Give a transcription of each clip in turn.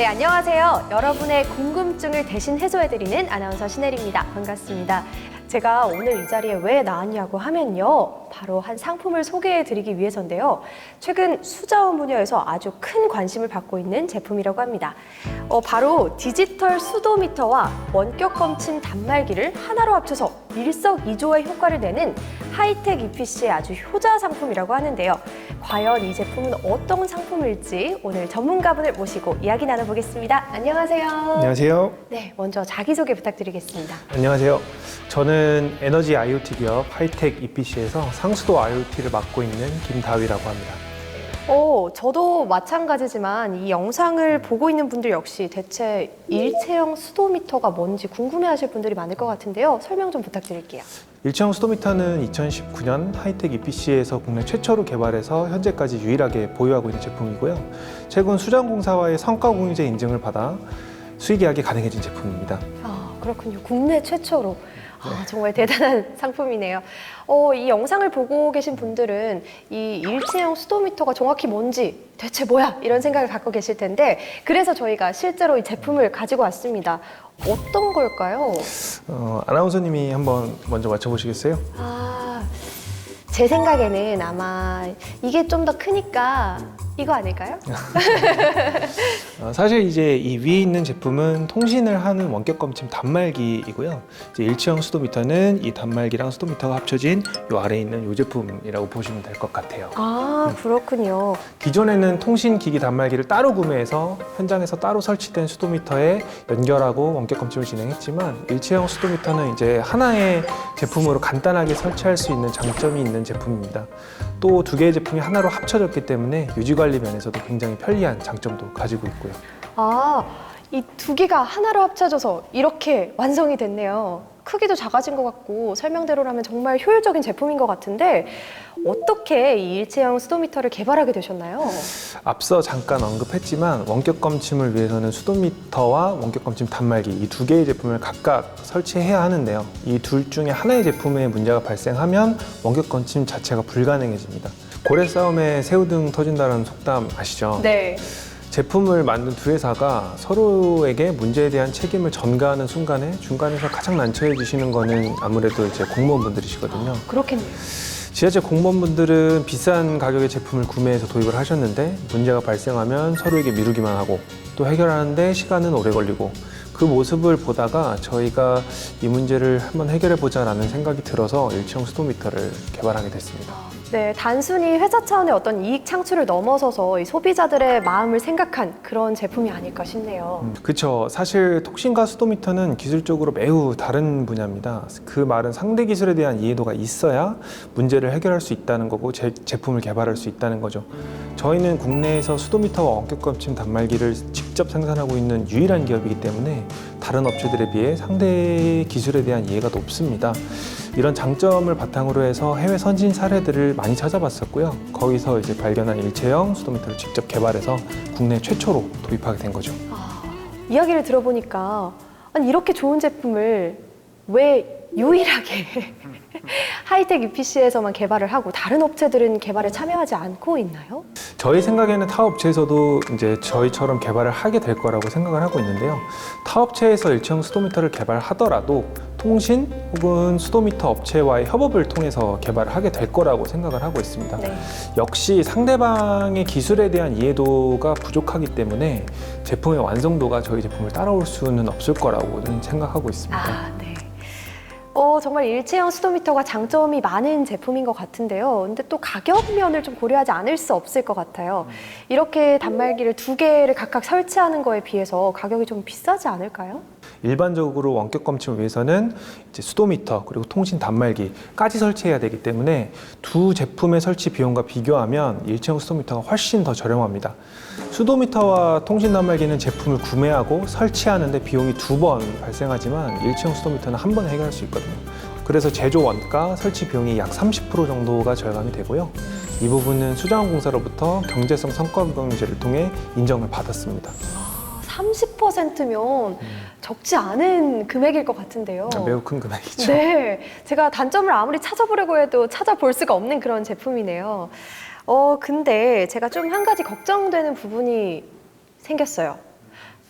네, 안녕하세요. 여러분의 궁금증을 대신 해소해드리는 아나운서 신혜리입니다. 반갑습니다. 제가 오늘 이 자리에 왜 나왔냐고 하면요. 바로 한 상품을 소개해드리기 위해서인데요. 최근 수자원 분야에서 아주 큰 관심을 받고 있는 제품이라고 합니다. 바로 디지털 수도미터와 원격 검침 단말기를 하나로 합쳐서 일석이조의 효과를 내는 하이텍 EPC의 아주 효자 상품이라고 하는데요. 과연 이 제품은 어떤 상품일지 오늘 전문가분을 모시고 이야기 나눠보겠습니다. 안녕하세요. 안녕하세요. 네, 먼저 자기소개 부탁드리겠습니다. 안녕하세요. 저는 에너지 IoT 기업 하이텍 EPC에서 상수도 IoT를 맡고 있는 김다위라고 합니다. 저도 마찬가지지만 이 영상을 보고 있는 분들 역시 대체 일체형 수도미터가 뭔지 궁금해하실 분들이 많을 것 같은데요. 설명 좀 부탁드릴게요. 일체형 수도미터는 2019년 하이텍 EPC에서 국내 최초로 개발해서 현재까지 유일하게 보유하고 있는 제품이고요. 최근 수자원공사와의 성과 공유제 인증을 받아 수의 계약이 가능해진 제품입니다. 그렇군요. 국내 최초로. 정말 대단한 상품이네요. 이 영상을 보고 계신 분들은 이 일체형 수도미터가 정확히 뭔지 대체 뭐야? 이런 생각을 갖고 계실 텐데 그래서 저희가 실제로 이 제품을 가지고 왔습니다. 어떤 걸까요? 아나운서님이 한번 먼저 맞춰보시겠어요? 제 생각에는 아마 이게 좀 더 크니까 이거 아닐까요? 사실 이제 이 위에 있는 제품은 통신을 하는 원격 검침 단말기이고요. 이제 일체형 수도미터는 이 단말기랑 수도미터가 합쳐진 이 아래에 있는 이 제품이라고 보시면 될 것 같아요. 그렇군요. 기존에는 통신기기 단말기를 따로 구매해서 현장에서 따로 설치된 수도미터에 연결하고 원격 검침을 진행했지만 일체형 수도미터는 이제 하나의 제품으로 간단하게 설치할 수 있는 장점이 있는 제품입니다. 또 두 개의 제품이 하나로 합쳐졌기 때문에 유지관리 면에서도 굉장히 편리한 장점도 가지고 있고요. 이 두 개가 하나로 합쳐져서 이렇게 완성이 됐네요. 크기도 작아진 것 같고 설명대로라면 정말 효율적인 제품인 것 같은데 어떻게 이 일체형 수도미터를 개발하게 되셨나요? 앞서 잠깐 언급했지만 원격 검침을 위해서는 수도미터와 원격 검침 단말기 이 두 개의 제품을 각각 설치해야 하는데요. 이 둘 중에 하나의 제품에 문제가 발생하면 원격 검침 자체가 불가능해집니다. 고래 싸움에 새우등 터진다는 속담 아시죠? 네. 제품을 만든 두 회사가 서로에게 문제에 대한 책임을 전가하는 순간에 중간에서 가장 난처해지시는 거는 아무래도 이제 공무원분들이시거든요. 그렇겠네요. 지자체 공무원분들은 비싼 가격의 제품을 구매해서 도입을 하셨는데 문제가 발생하면 서로에게 미루기만 하고 또 해결하는데 시간은 오래 걸리고 그 모습을 보다가 저희가 이 문제를 한번 해결해 보자라는 생각이 들어서 일체형 수도미터를 개발하게 됐습니다. 네, 단순히 회사 차원의 어떤 이익 창출을 넘어서서 이 소비자들의 마음을 생각한 그런 제품이 아닐까 싶네요. 그렇죠. 사실 통신과 수도미터는 기술적으로 매우 다른 분야입니다. 그 말은 상대 기술에 대한 이해도가 있어야 문제를 해결할 수 있다는 거고 제품을 개발할 수 있다는 거죠. 저희는 국내에서 수도미터와 원격 검침 단말기를 직접 생산하고 있는 유일한 기업이기 때문에 다른 업체들에 비해 상대 기술에 대한 이해가 높습니다. 이런 장점을 바탕으로 해서 해외 선진 사례들을 많이 찾아봤었고요. 거기서 이제 발견한 일체형 수도미터를 직접 개발해서 국내 최초로 도입하게 된 거죠. 이야기를 들어보니까 아니 이렇게 좋은 제품을 왜 유일하게 하이텍 EPC에서만 개발을 하고 다른 업체들은 개발에 참여하지 않고 있나요? 저희 생각에는 타 업체에서도 이제 저희처럼 개발을 하게 될 거라고 생각을 하고 있는데요. 타 업체에서 일체형 수도미터를 개발하더라도 통신 혹은 수도미터 업체와의 협업을 통해서 개발을 하게 될 거라고 생각을 하고 있습니다. 네. 역시 상대방의 기술에 대한 이해도가 부족하기 때문에 제품의 완성도가 저희 제품을 따라올 수는 없을 거라고는 생각하고 있습니다. 네. 정말 일체형 수도미터가 장점이 많은 제품인 것 같은데요. 근데 또 가격 면을 좀 고려하지 않을 수 없을 것 같아요. 이렇게 단말기를 두 개를 각각 설치하는 거에 비해서 가격이 좀 비싸지 않을까요? 일반적으로 원격 검침을 위해서는 이제 수도미터 그리고 통신 단말기까지 설치해야 되기 때문에 두 제품의 설치 비용과 비교하면 일체형 수도미터가 훨씬 더 저렴합니다. 수도미터와 통신 단말기는 제품을 구매하고 설치하는데 비용이 2번 발생하지만 일체형 수도미터는 한 번에 해결할 수 있거든요. 그래서 제조 원가, 설치 비용이 약 30% 정도가 절감이 되고요. 이 부분은 수자원공사로부터 경제성 성과평가제를 통해 인정을 받았습니다. 30%면 적지 않은 금액일 것 같은데요. 매우 큰 금액이죠. 네, 제가 단점을 아무리 찾아보려고 해도 찾아볼 수가 없는 그런 제품이네요. 근데 제가 좀 한 가지 걱정되는 부분이 생겼어요.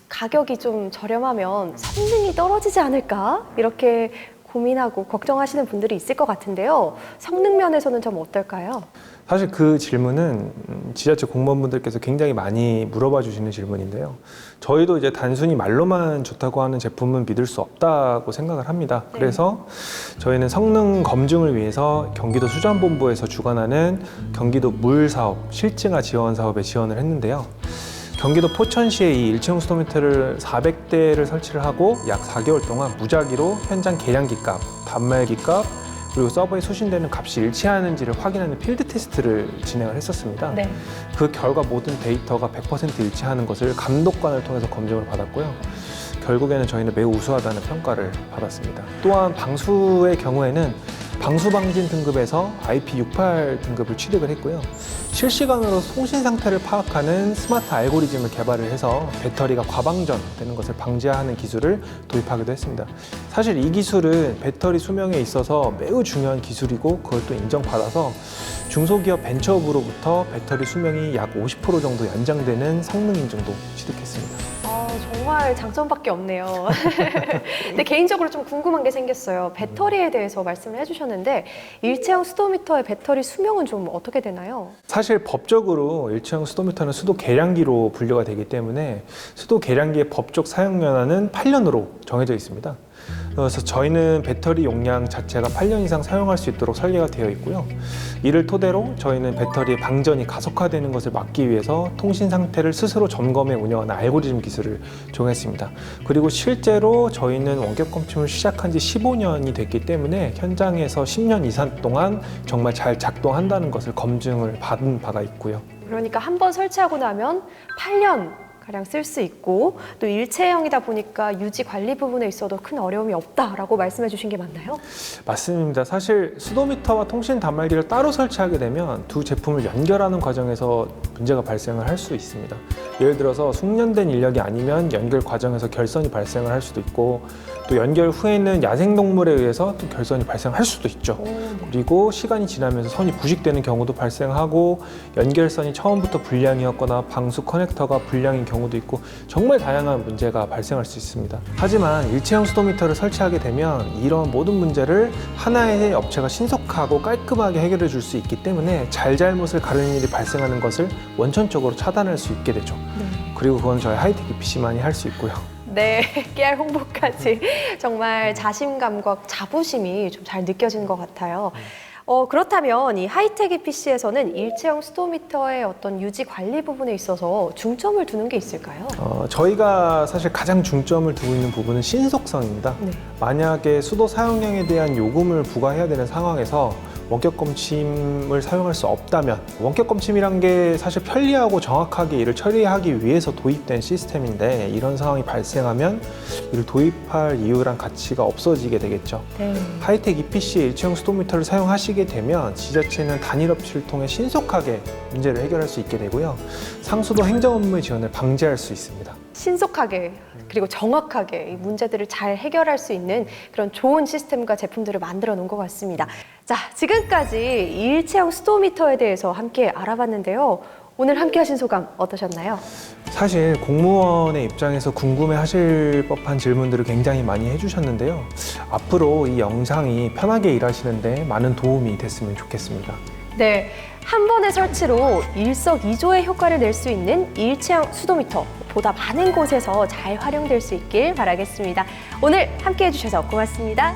가격이 좀 저렴하면 성능이 떨어지지 않을까? 이렇게 고민하고 걱정하시는 분들이 있을 것 같은데요. 성능 면에서는 좀 어떨까요? 사실 그 질문은 지자체 공무원분들께서 굉장히 많이 물어봐 주시는 질문인데요. 저희도 이제 단순히 말로만 좋다고 하는 제품은 믿을 수 없다고 생각을 합니다. 네. 그래서 저희는 성능 검증을 위해서 경기도 수자원본부에서 주관하는 경기도 물 사업, 실증화 지원 사업에 지원을 했는데요. 경기도 포천시에 이 일체형 스토미터를 400대를 설치를 하고 약 4개월 동안 무작위로 현장 계량기 값, 단말기 값, 그리고 서버에 수신되는 값이 일치하는지를 확인하는 필드 테스트를 진행을 했었습니다. 네. 그 결과 모든 데이터가 100% 일치하는 것을 감독관을 통해서 검증을 받았고요. 결국에는 저희는 매우 우수하다는 평가를 받았습니다. 또한 방수의 경우에는 방수방진 등급에서 IP68 등급을 취득을 했고요. 실시간으로 통신 상태를 파악하는 스마트 알고리즘을 개발을 해서 배터리가 과방전되는 것을 방지하는 기술을 도입하기도 했습니다. 사실 이 기술은 배터리 수명에 있어서 매우 중요한 기술이고 그걸 또 인정받아서 중소기업 벤처업으로부터 배터리 수명이 약 50% 정도 연장되는 성능 인증도 취득했습니다. 정말 장점밖에 없네요. 근데 개인적으로 좀 궁금한 게 생겼어요. 배터리에 대해서 말씀을 해주셨는데 일체형 수도미터의 배터리 수명은 좀 어떻게 되나요? 사실 법적으로 일체형 수도미터는 수도 계량기로 분류가 되기 때문에 수도 계량기의 법적 사용 연한은 8년으로 정해져 있습니다. 그래서 저희는 배터리 용량 자체가 8년 이상 사용할 수 있도록 설계가 되어 있고요. 이를 토대로 저희는 배터리의 방전이 가속화되는 것을 막기 위해서 통신 상태를 스스로 점검해 운영하는 알고리즘 기술을 적용했습니다. 그리고 실제로 저희는 원격 검침을 시작한 지 15년이 됐기 때문에 현장에서 10년 이상 동안 정말 잘 작동한다는 것을 검증을 받은 바가 있고요. 그러니까 한 번 설치하고 나면 8년 가량 쓸 수 있고 또 일체형이다 보니까 유지 관리 부분에 있어도 큰 어려움이 없다라고 말씀해 주신 게 맞나요? 맞습니다. 사실 수도미터와 통신 단말기를 따로 설치하게 되면 두 제품을 연결하는 과정에서 문제가 발생을 할 수 있습니다. 예를 들어서 숙련된 인력이 아니면 연결 과정에서 결선이 발생을 할 수도 있고 또 연결 후에는 야생동물에 의해서 또 결선이 발생할 수도 있죠. 그리고 시간이 지나면서 선이 부식되는 경우도 발생하고 연결선이 처음부터 불량이었거나 방수 커넥터가 불량인 경우도 있고 정말 다양한 문제가 발생할 수 있습니다. 하지만 일체형 수도미터를 설치하게 되면 이런 모든 문제를 하나의 업체가 신속하고 깔끔하게 해결해 줄 수 있기 때문에 잘잘못을 가르는 일이 발생하는 것을 원천적으로 차단할 수 있게 되죠. 그리고 그건 저희 하이텍 EPC만이 할 수 있고요. 네, 깨알 홍보까지 정말 자신감과 자부심이 좀 잘 느껴지는 것 같아요. 그렇다면 이 하이텍 EPC에서는 일체형 수도미터의 어떤 유지 관리 부분에 있어서 중점을 두는 게 있을까요? 저희가 사실 가장 중점을 두고 있는 부분은 신속성입니다. 네. 만약에 수도 사용량에 대한 요금을 부과해야 되는 상황에서 원격 검침을 사용할 수 없다면 원격 검침이란 게 사실 편리하고 정확하게 이를 처리하기 위해서 도입된 시스템인데 이런 상황이 발생하면 이를 도입할 이유랑 가치가 없어지게 되겠죠. 네. 하이텍 EPC 일체형 수도미터를 사용하시게 되면 지자체는 단일 업체를 통해 신속하게 문제를 해결할 수 있게 되고요. 상수도 행정 업무의 지연을 방지할 수 있습니다. 신속하게 그리고 정확하게 이 문제들을 잘 해결할 수 있는 그런 좋은 시스템과 제품들을 만들어 놓은 것 같습니다. 자, 지금까지 일체형 수도미터에 대해서 함께 알아봤는데요. 오늘 함께 하신 소감 어떠셨나요? 사실 공무원의 입장에서 궁금해하실 법한 질문들을 굉장히 많이 해주셨는데요. 앞으로 이 영상이 편하게 일하시는데 많은 도움이 됐으면 좋겠습니다. 네, 한 번의 설치로 일석이조의 효과를 낼 수 있는 일체형 수도미터 보다 많은 곳에서 잘 활용될 수 있길 바라겠습니다. 오늘 함께 해주셔서 고맙습니다.